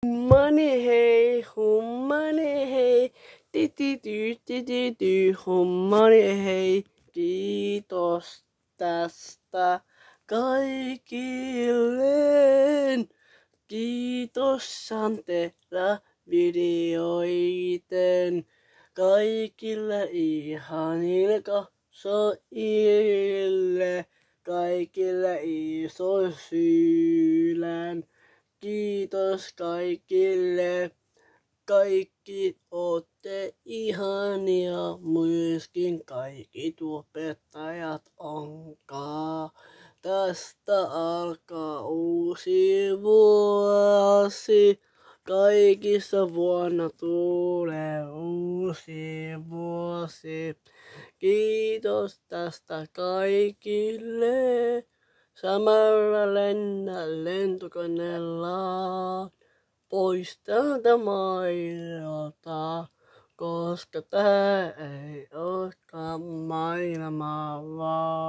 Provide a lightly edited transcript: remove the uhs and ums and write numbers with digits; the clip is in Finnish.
Hummani hei, hummani hei, ti, hummani hei. Kiitos tästä kaikille. Kiitos saan tehdä videoiten kaikille ihanille katsojille, kaikille iso sydän. Kiitos kaikille, kaikki ootte ihania, myöskin kaikki tuottajat onkaan. Tästä alkaa uusi vuosi, kaikissa vuonna tulee uusi vuosi. Kiitos tästä kaikille. Samalla lennä lentokoneella pois tältä maailmalta, koska tää ei olekaan maailmaa vaan.